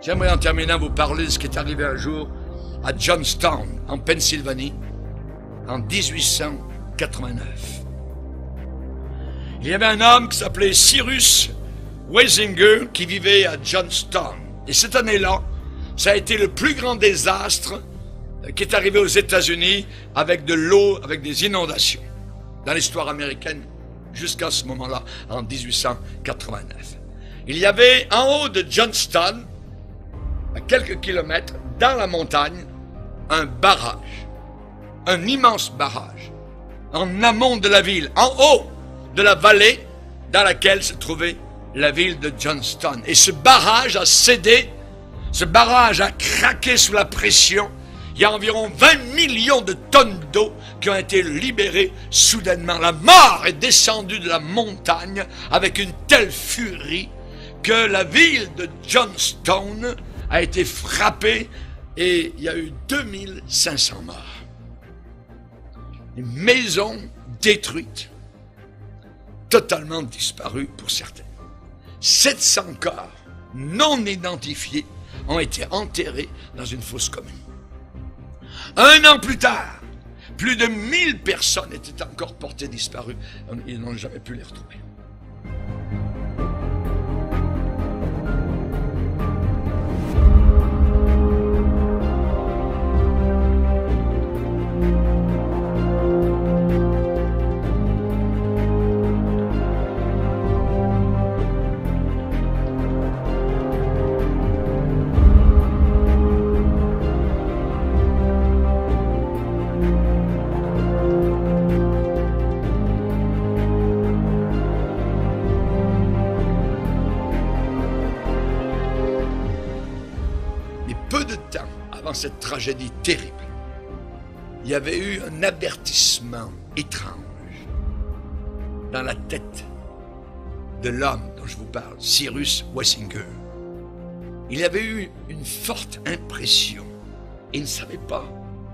J'aimerais en terminant vous parler de ce qui est arrivé un jour à Johnstown, en Pennsylvanie, en 1889. Il y avait un homme qui s'appelait Cyrus Wessinger qui vivait à Johnstown. Et cette année-là, ça a été le plus grand désastre qui est arrivé aux États-Unis avec de l'eau, avec des inondations dans l'histoire américaine jusqu'à ce moment-là, en 1889. Il y avait en haut de Johnstown, à quelques kilomètres, dans la montagne, un barrage, un immense barrage, en amont de la ville, en haut de la vallée dans laquelle se trouvait la ville de Johnstown. Et ce barrage a cédé, ce barrage a craqué sous la pression. Il y a environ 20 millions de tonnes d'eau qui ont été libérées soudainement. La mort est descendue de la montagne avec une telle furie que la ville de Johnstown a été frappée et il y a eu 2500 morts. Les maisons détruites, totalement disparues pour certaines. 700 corps non identifiés ont été enterrés dans une fosse commune. Un an plus tard, plus de 1000 personnes étaient encore portées disparues. Ils n'ont jamais pu les retrouver. Cette tragédie terrible, il y avait eu un avertissement étrange dans la tête de l'homme dont je vous parle, Cyrus Wessinger. Il avait eu une forte impression et il ne savait pas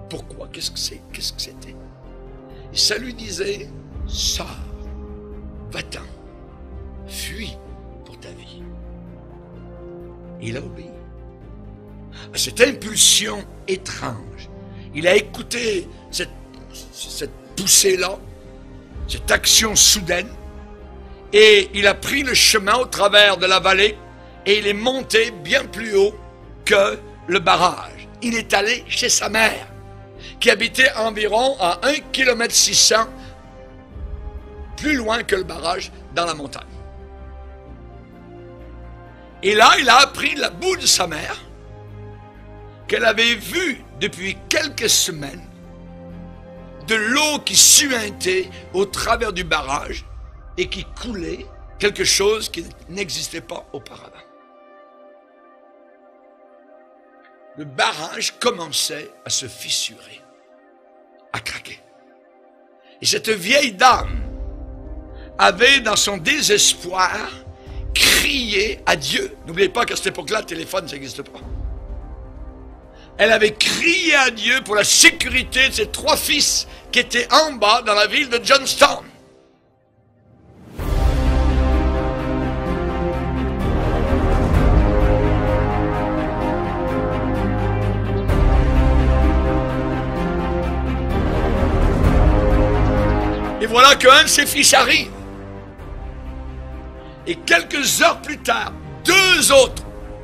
pourquoi, qu'est-ce que c'était. Et ça lui disait, sors, va-t'en, fuis pour ta vie. Et il a obéi à cette impulsion étrange. Il a écouté cette poussée-là, cette action soudaine, et il a pris le chemin au travers de la vallée et il est monté bien plus haut que le barrage. Il est allé chez sa mère, qui habitait environ à 1,6 km plus loin que le barrage, dans la montagne. Et là, il a appris de la bouche de sa mère qu'elle avait vu depuis quelques semaines de l'eau qui suintait au travers du barrage et qui coulait, quelque chose qui n'existait pas auparavant. Le barrage commençait à se fissurer, à craquer. Et cette vieille dame avait, dans son désespoir, crié à Dieu. N'oubliez pas qu'à cette époque-là, le téléphone, ça n'existe pas. Elle avait crié à Dieu pour la sécurité de ses 3 fils qui étaient en bas dans la ville de Johnstown. Et voilà qu'un de ses fils arrive. Et quelques heures plus tard,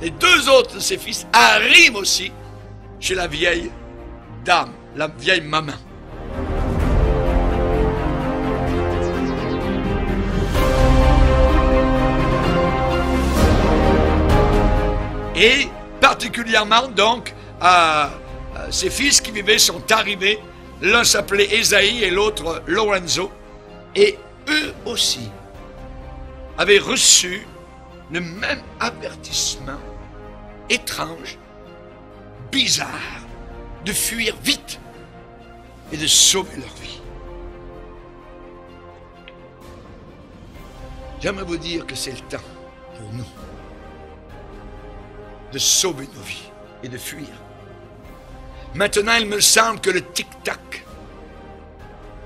les deux autres de ses fils arrivent aussi chez la vieille dame, la vieille maman. Et particulièrement donc, ses fils qui vivaient sont arrivés. L'un s'appelait Esaïe et l'autre Lorenzo. Et eux aussi avaient reçu le même avertissement étrange, bizarre, de fuir vite et de sauver leur vie. J'aimerais vous dire que c'est le temps pour nous de sauver nos vies et de fuir. Maintenant, il me semble que le tic-tac,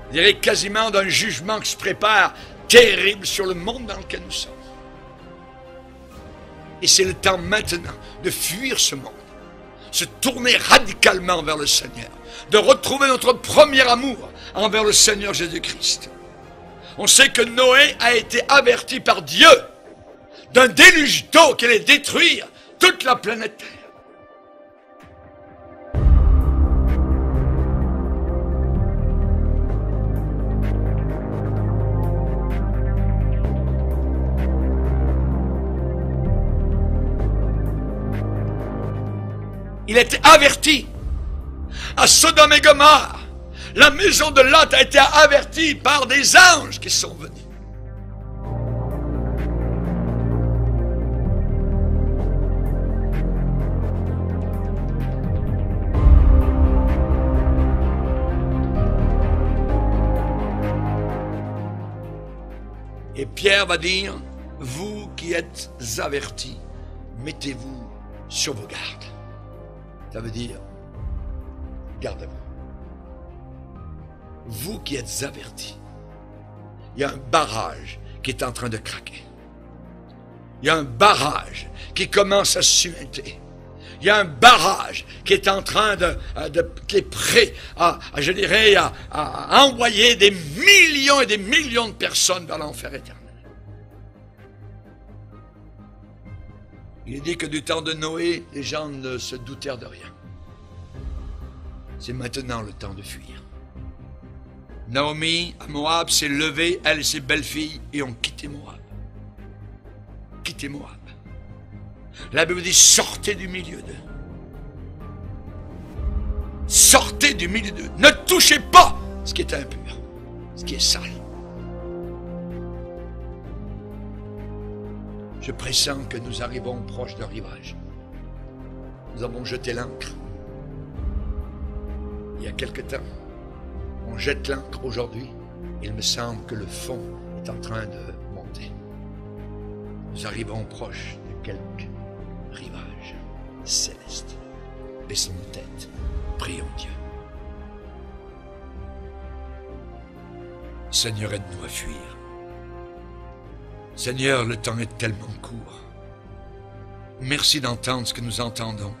je dirais quasiment d'un jugement qui se prépare terrible sur le monde dans lequel nous sommes. Et c'est le temps maintenant de fuir ce monde, se tourner radicalement vers le Seigneur, de retrouver notre premier amour envers le Seigneur Jésus-Christ. On sait que Noé a été averti par Dieu d'un déluge d'eau qui allait détruire toute la planète Terre. Il a été averti. À Sodome et Gomorrhe, la maison de Lot a été avertie par des anges qui sont venus. Et Pierre va dire, vous qui êtes avertis, mettez-vous sur vos gardes. Ça veut dire, gardez-vous. Vous qui êtes avertis, il y a un barrage qui est en train de craquer. Il y a un barrage qui commence à suinter. Il y a un barrage qui est en train qui est prêt à envoyer des millions et des millions de personnes vers l'enfer éternel. Il est dit que du temps de Noé, les gens ne se doutèrent de rien. C'est maintenant le temps de fuir. Naomi, à Moab, s'est levée, elle et ses belles-filles, et ont quitté Moab. Quitté Moab. La Bible dit, sortez du milieu d'eux. Sortez du milieu d'eux. Ne touchez pas ce qui est impur, ce qui est sale. Je pressens que nous arrivons proche d'un rivage. Nous avons jeté l'ancre il y a quelque temps. On jette l'ancre aujourd'hui. Il me semble que le fond est en train de monter. Nous arrivons proche de quelque rivage céleste. Baissons nos têtes. Prions Dieu. Seigneur, aide-nous à fuir. Seigneur, le temps est tellement court. Merci d'entendre ce que nous entendons.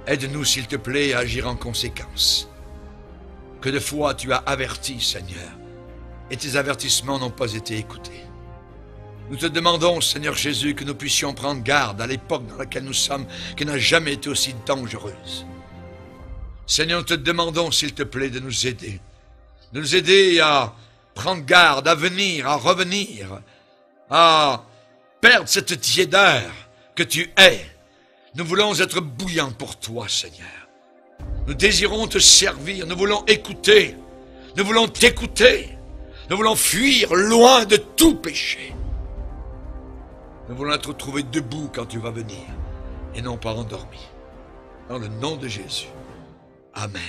Aide-nous, s'il te plaît, à agir en conséquence. Que de fois tu as averti, Seigneur, et tes avertissements n'ont pas été écoutés. Nous te demandons, Seigneur Jésus, que nous puissions prendre garde à l'époque dans laquelle nous sommes, qui n'a jamais été aussi dangereuse. Seigneur, nous te demandons, s'il te plaît, de nous aider à prendre garde, à venir, à revenir, à perdre cette tiédeur que tu es. Nous voulons être bouillants pour toi, Seigneur. Nous désirons te servir, nous voulons écouter, nous voulons t'écouter, nous voulons fuir loin de tout péché. Nous voulons être trouvés debout quand tu vas venir et non pas endormis. Dans le nom de Jésus. Amen.